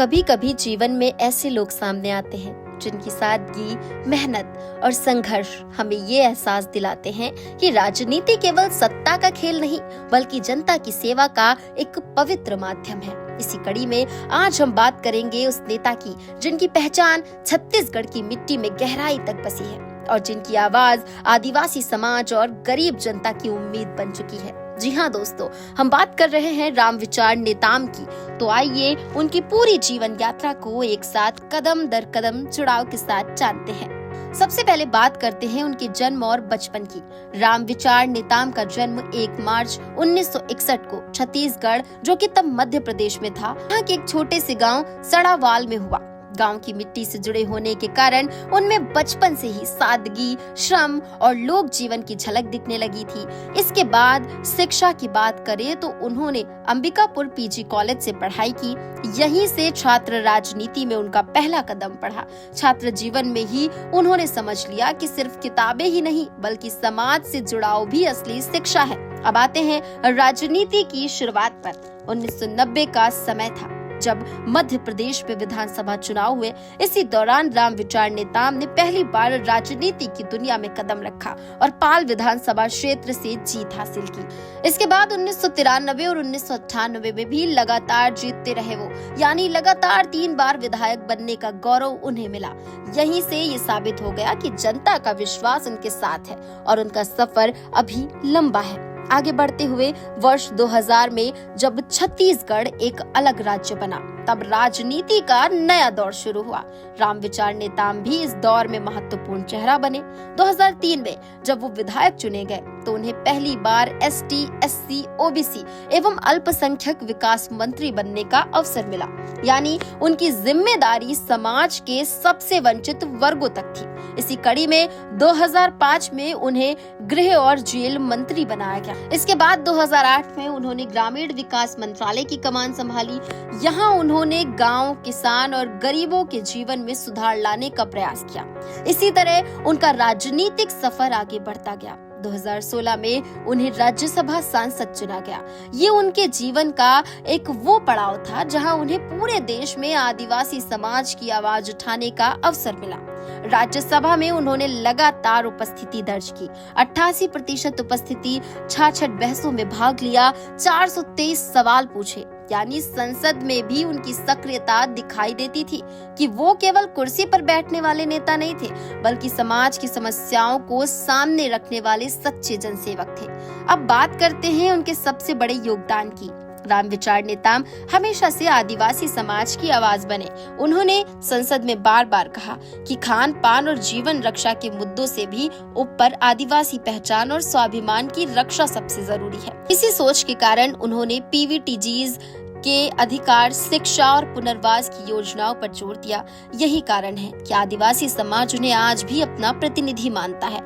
कभी कभी जीवन में ऐसे लोग सामने आते हैं जिनकी सादगी, मेहनत और संघर्ष हमें ये एहसास दिलाते हैं कि राजनीति केवल सत्ता का खेल नहीं बल्कि जनता की सेवा का एक पवित्र माध्यम है। इसी कड़ी में आज हम बात करेंगे उस नेता की जिनकी पहचान छत्तीसगढ़ की मिट्टी में गहराई तक बसी है और जिनकी आवाज आदिवासी समाज और गरीब जनता की उम्मीद बन चुकी है। जी हाँ दोस्तों, हम बात कर रहे हैं रामविचार नेताम की। तो आइए उनकी पूरी जीवन यात्रा को एक साथ कदम दर कदम जुड़ाव के साथ जानते हैं। सबसे पहले बात करते हैं उनके जन्म और बचपन की। रामविचार नेताम का जन्म 1 मार्च 1961 को छत्तीसगढ़, जो कि तब मध्य प्रदेश में था, यहाँ के एक छोटे से गांव सड़ावाल में हुआ। गांव की मिट्टी से जुड़े होने के कारण उनमें बचपन से ही सादगी, श्रम और लोक जीवन की झलक दिखने लगी थी। इसके बाद शिक्षा की बात करें तो उन्होंने अंबिकापुर पीजी कॉलेज से पढ़ाई की। यहीं से छात्र राजनीति में उनका पहला कदम पड़ा। छात्र जीवन में ही उन्होंने समझ लिया कि सिर्फ किताबें ही नहीं बल्कि समाज से जुड़ाव भी असली शिक्षा है। अब आते हैं राजनीति की शुरुआत पर। 1990 का समय था जब मध्य प्रदेश में विधानसभा चुनाव हुए। इसी दौरान रामविचार नेताम ने पहली बार राजनीति की दुनिया में कदम रखा और पाल विधानसभा क्षेत्र से जीत हासिल की। इसके बाद 1993 और 1998 में भी लगातार जीतते रहे वो, यानी लगातार 3 बार विधायक बनने का गौरव उन्हें मिला। यहीं से ये साबित हो गया कि जनता का विश्वास उनके साथ है और उनका सफर अभी लंबा है। आगे बढ़ते हुए वर्ष 2000 में जब छत्तीसगढ़ एक अलग राज्य बना, तब राजनीति का नया दौर शुरू हुआ। रामविचार नेताम भी इस दौर में महत्वपूर्ण चेहरा बने। 2003 में जब वो विधायक चुने गए तो उन्हें पहली बार एसटी, एससी, ओबीसी एवं अल्पसंख्यक विकास मंत्री बनने का अवसर मिला, यानी उनकी जिम्मेदारी समाज के सबसे वंचित वर्गों तक थी। इसी कड़ी में 2005 में उन्हें गृह और जेल मंत्री बनाया गया। इसके बाद 2008 में उन्होंने ग्रामीण विकास मंत्रालय की कमान संभाली। यहाँ उन्होंने गांव, किसान और गरीबों के जीवन में सुधार लाने का प्रयास किया। इसी तरह उनका राजनीतिक सफर आगे बढ़ता गया। 2016 में उन्हें राज्यसभा सांसद चुना गया। ये उनके जीवन का एक वो पड़ाव था जहां उन्हें पूरे देश में आदिवासी समाज की आवाज उठाने का अवसर मिला। राज्यसभा में उन्होंने लगातार उपस्थिति दर्ज की, 88% उपस्थिति, 66 बहसों में भाग लिया, 423 सवाल पूछे, यानी संसद में भी उनकी सक्रियता दिखाई देती थी कि वो केवल कुर्सी पर बैठने वाले नेता नहीं थे बल्कि समाज की समस्याओं को सामने रखने वाले सच्चे जनसेवक थे। अब बात करते हैं उनके सबसे बड़े योगदान की। रामविचार नेताम हमेशा से आदिवासी समाज की आवाज बने। उन्होंने संसद में बार बार कहा कि खान पान और जीवन रक्षा के मुद्दों से भी ऊपर आदिवासी पहचान और स्वाभिमान की रक्षा सबसे जरूरी है। इसी सोच के कारण उन्होंने पीवीटीजीज के अधिकार, शिक्षा और पुनर्वास की योजनाओं पर जोर दिया। यही कारण है कि आदिवासी समाज उन्हें आज भी अपना प्रतिनिधि मानता है।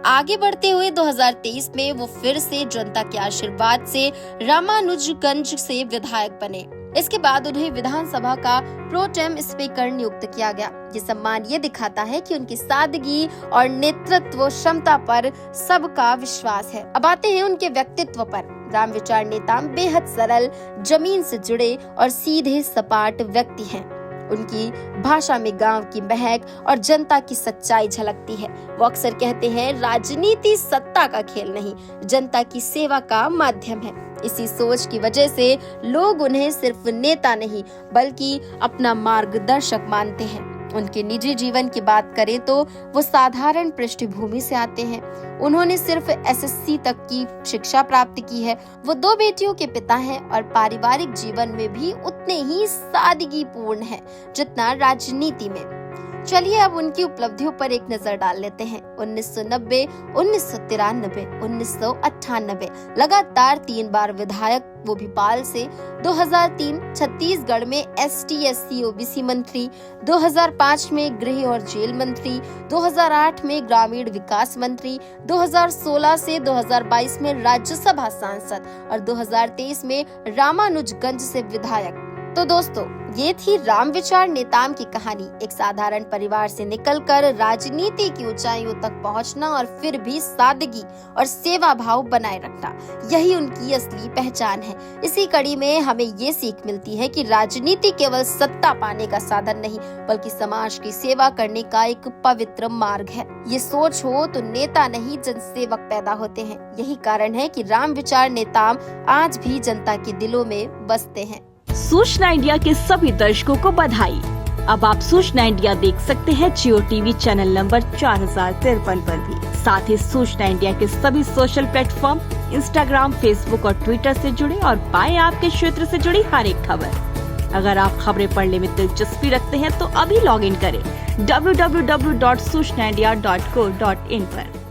आगे बढ़ते हुए 2023 में वो फिर से जनता के आशीर्वाद से रामानुजगंज से विधायक बने। इसके बाद उन्हें विधानसभा का प्रोटेम स्पीकर नियुक्त किया गया। ये सम्मान ये दिखाता है कि उनकी सादगी और नेतृत्व क्षमता पर सबका विश्वास है। अब आते हैं उनके व्यक्तित्व पर। रामविचार नेताम बेहद सरल, जमीन से जुड़े और सीधे सपाट व्यक्ति हैं। उनकी भाषा में गांव की महक और जनता की सच्चाई झलकती है। वो अक्सर कहते हैं, राजनीति सत्ता का खेल नहीं, जनता की सेवा का माध्यम है। इसी सोच की वजह से लोग उन्हें सिर्फ नेता नहीं बल्कि अपना मार्गदर्शक मानते हैं। उनके निजी जीवन की बात करें तो वो साधारण पृष्ठभूमि से आते हैं। उन्होंने सिर्फ एसएससी तक की शिक्षा प्राप्त की है। वो 2 बेटियों के पिता हैं और पारिवारिक जीवन में भी उतने ही सादगीपूर्ण हैं जितना राजनीति में। चलिए अब उनकी उपलब्धियों पर एक नजर डाल लेते हैं। 1990, 1993, 1998 लगातार 3 बार विधायक, वो भी पाल से। 2003 छत्तीसगढ़ में एसटी, एससी, ओबीसी मंत्री, 2005 में गृह और जेल मंत्री, 2008 में ग्रामीण विकास मंत्री, 2016 से 2022 में राज्यसभा सांसद और 2023 में रामानुजगंज से विधायक। तो दोस्तों, ये थी राम विचार नेताम की कहानी। एक साधारण परिवार से निकलकर राजनीति की ऊंचाइयों तक पहुंचना और फिर भी सादगी और सेवा भाव बनाए रखना, यही उनकी असली पहचान है। इसी कड़ी में हमें ये सीख मिलती है कि राजनीति केवल सत्ता पाने का साधन नहीं, बल्कि समाज की सेवा करने का एक पवित्र मार्ग है। ये सोच हो तो नेता नहीं, जनसेवक पैदा होते हैं। यही कारण है कि राम विचार नेताम आज भी जनता के दिलों में बसते हैं। सूचना इंडिया के सभी दर्शकों को बधाई। अब आप सूचना इंडिया देख सकते हैं जियो टीवी चैनल नंबर 4053 पर भी। साथ ही सूचना इंडिया के सभी सोशल प्लेटफॉर्म इंस्टाग्राम, फेसबुक और ट्विटर से जुड़े और पाएं आपके क्षेत्र से जुड़ी हर एक खबर। अगर आप खबरें पढ़ने में दिलचस्पी रखते हैं तो अभी लॉग इन करें www.सूचनाindia.co.in पर।